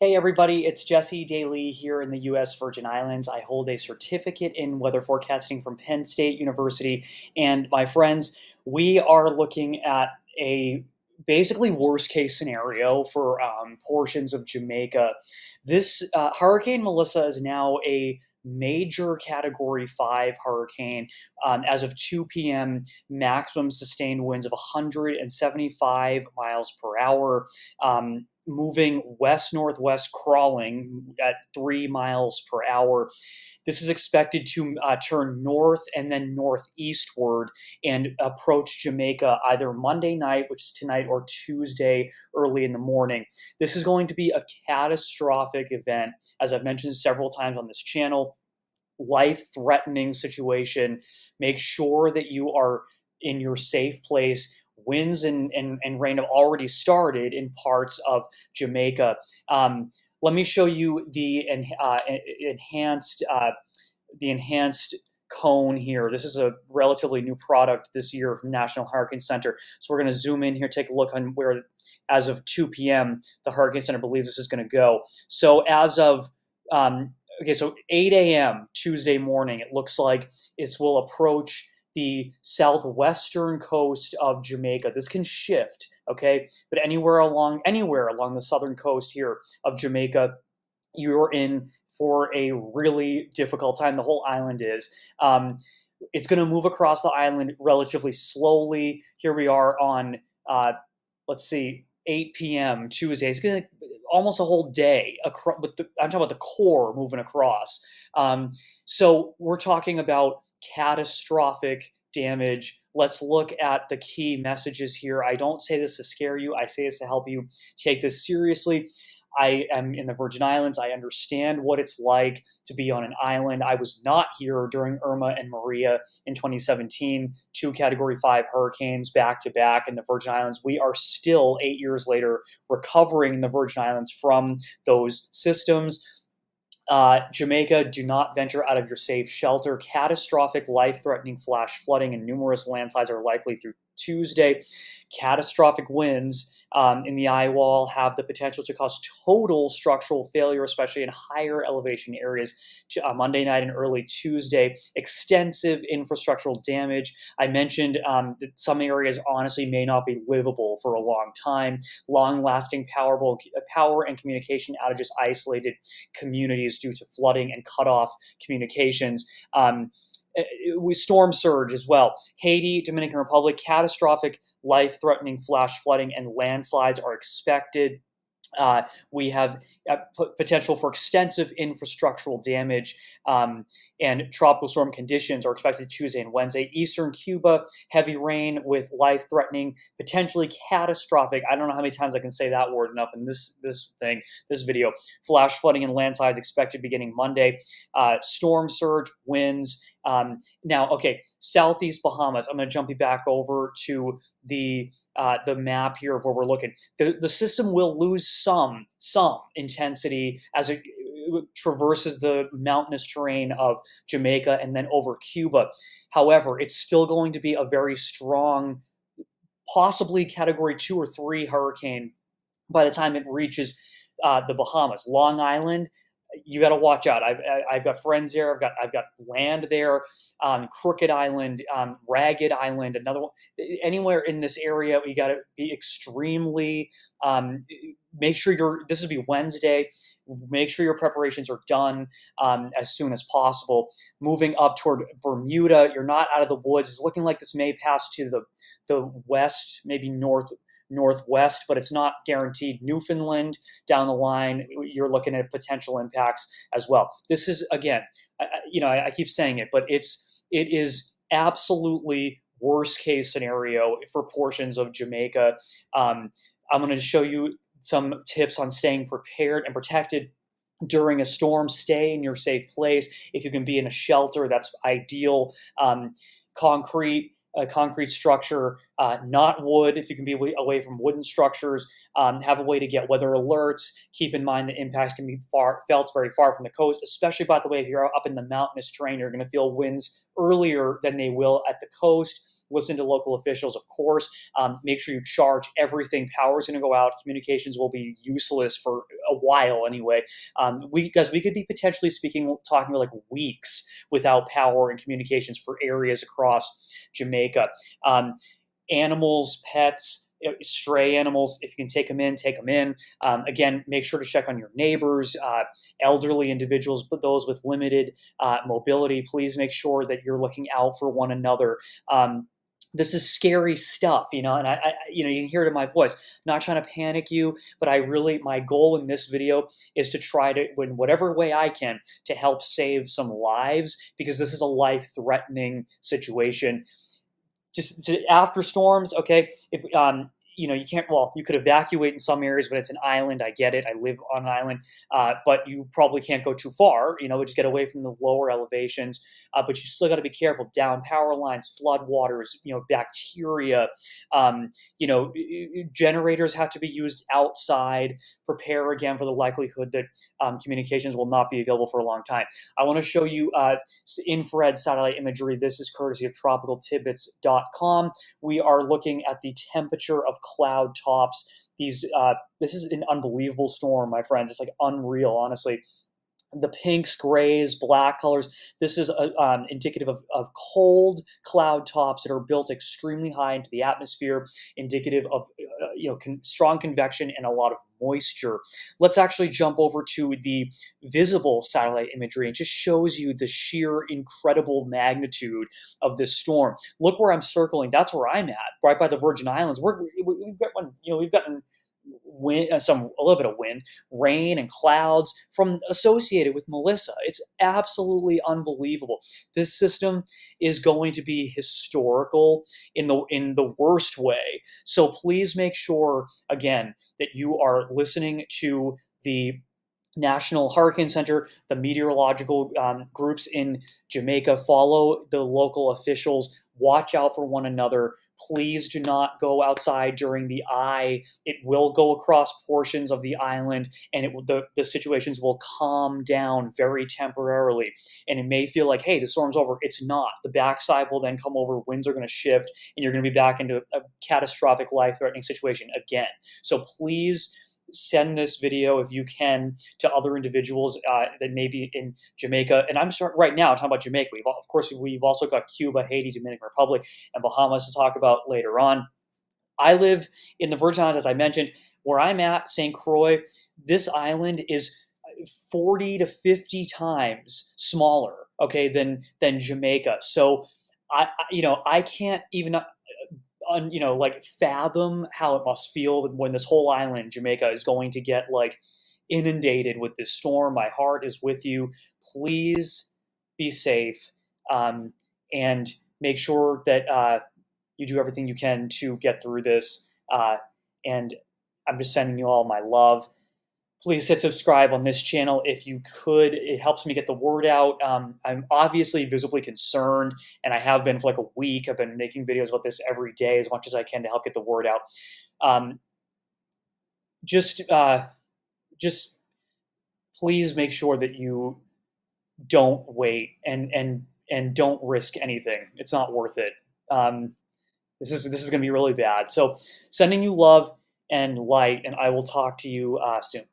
Hey everybody, it's Jesse Daley here in the US Virgin Islands. I hold a certificate in weather forecasting from Penn State University. And my friends, we are looking at a basically worst case scenario for portions of Jamaica. This Hurricane Melissa is now a major Category 5 hurricane. As of 2 p.m., maximum sustained winds of 175 miles per hour. Moving west northwest, crawling at 3 miles per hour. This is expected to turn north and then northeastward and approach Jamaica either Monday night, which is tonight, or Tuesday early in the morning. This is going to be a catastrophic event, as I've mentioned several times on this channel. Life-threatening situation. Make sure that you are in your safe place. Winds and rain have already started in parts of Jamaica. Let me show you the enhanced cone here. This is a relatively new product this year from National Hurricane Center. So we're going to zoom in here, take a look on where, as of 2 p.m., the Hurricane Center believes this is going to go. So as of so 8 a.m. Tuesday morning, it looks like it will approach the southwestern coast of Jamaica. This can shift, okay? But anywhere along the southern coast here of Jamaica, you're in for a really difficult time. The whole island is. It's going to move across the island relatively slowly. Here we are on, let's see, 8 p.m. Tuesday. It's going to almost a whole day. I'm talking about the core moving across. So we're talking about catastrophic damage. Let's look at the key messages here. I don't say this to scare you. I say this to help you take this seriously. I am in the Virgin Islands. I understand what it's like to be on an island. I was not here during Irma and Maria in 2017, two Category 5 hurricanes back to back in the Virgin Islands. We are still 8 years later recovering in the Virgin Islands from those systems. Jamaica, do not venture out of your safe shelter. Catastrophic, life-threatening flash flooding and numerous landslides are likely through Tuesday. Catastrophic winds in the eye wall have the potential to cause total structural failure, especially in higher elevation areas, Monday night and early Tuesday. Extensive infrastructural damage. I mentioned that some areas honestly may not be livable for a long time. Long-lasting power and communication outages isolated communities due to flooding and cut off communications. We storm surge as well. Haiti, Dominican Republic, catastrophic, life-threatening flash flooding and landslides are expected. We have potential for extensive infrastructural damage, and tropical storm conditions are expected Tuesday and Wednesday. Eastern Cuba, heavy rain with life-threatening, potentially catastrophic. I don't know how many times I can say that word enough in this video. Flash flooding and landslides expected beginning Monday. Storm surge, winds. Now, okay, Southeast Bahamas. I'm going to jump you back over to the map here of where we're looking. The system will lose some intensity as it traverses the mountainous terrain of Jamaica and then over Cuba. However, it's still going to be a very strong, possibly Category 2 or 3 hurricane by the time it reaches the Bahamas. Long Island, you got to watch out. I've got friends there. I've got land there. Crooked Island, Ragged Island, another one. Anywhere in this area, you got to be extremely. Make sure this will be Wednesday. Make sure your preparations are done as soon as possible. Moving up toward Bermuda, you're not out of the woods. It's looking like this may pass to the west, maybe northwest, but it's not guaranteed. Newfoundland down the line, you're looking at potential impacts as well. This is, again, I keep saying it, but it is absolutely worst case scenario for portions of Jamaica. I'm going to show you some tips on staying prepared and protected during a storm. Stay in your safe place. If you can be in a shelter, that's ideal. Concrete structure, not wood. If you can be away from wooden structures, have a way to get weather alerts. Keep in mind the impacts can be felt very far from the coast, especially, by the way, if you're up in the mountainous terrain, you're going to feel winds earlier than they will at the coast. Listen to local officials, of course. Make sure you charge everything. Power is going to go out. Communications will be useless for a while anyway. Because we could be potentially talking about like weeks without power and communications for areas across Jamaica. Animals, pets, stray animals, if you can take them in, take them in. Again, make sure to check on your neighbors, elderly individuals, but those with limited mobility. Please make sure that you're looking out for one another. This is scary stuff, and you can hear it in my voice. I'm not trying to panic you, but my goal in this video is to try to, in whatever way I can, to help save some lives, because this is a life-threatening situation. Just after storms, okay, if you can't, well, you could evacuate in some areas, but it's an island. I get it. I live on an island, but you probably can't go too far, just get away from the lower elevations. But you still got to be careful. Down power lines, flood waters, bacteria, generators have to be used outside. Prepare again for the likelihood that communications will not be available for a long time. I want to show you infrared satellite imagery. This is courtesy of tropicaltidbits.com. We are looking at the temperature of cloud tops. This is an unbelievable storm, my friends. It's like unreal, honestly. The pinks, grays, black colors. This is indicative of cold cloud tops that are built extremely high into the atmosphere, indicative of strong convection and a lot of moisture. Let's actually jump over to the visible satellite imagery. It just shows you the sheer incredible magnitude of this storm. Look where I'm circling. That's where I'm at, right by the Virgin Islands. We've gotten wind, a little bit of wind, rain, and clouds associated with Melissa. It's absolutely unbelievable. This system is going to be historical in the worst way. So please make sure, again, that you are listening to the National Hurricane Center, the meteorological groups in Jamaica. Follow the local officials. Watch out for one another. Please do not go outside during the eye. It will go across portions of the island, and the situations will calm down very temporarily. And it may feel like, hey, the storm's over. It's not. The backside will then come over. Winds are going to shift, and you're going to be back into a catastrophic, life-threatening situation again. So please send this video, if you can, to other individuals that may be in Jamaica. And I'm starting right now talking about Jamaica. We've also got Cuba, Haiti, Dominican Republic, and Bahamas to talk about later on. I live in the Virgin Islands, as I mentioned. Where I'm at, St. Croix, this island is 40 to 50 times smaller, okay, than Jamaica. So I can't even fathom how it must feel when this whole island, Jamaica, is going to get inundated with this storm. My heart is with you. Please be safe, and make sure that you do everything you can to get through this. And I'm just sending you all my love. Please hit subscribe on this channel if you could. It helps me get the word out. I'm obviously visibly concerned, and I have been for a week. I've been making videos about this every day as much as I can to help get the word out. Just please make sure that you don't wait and don't risk anything. It's not worth it. This is going to be really bad. So sending you love and light, and I will talk to you soon.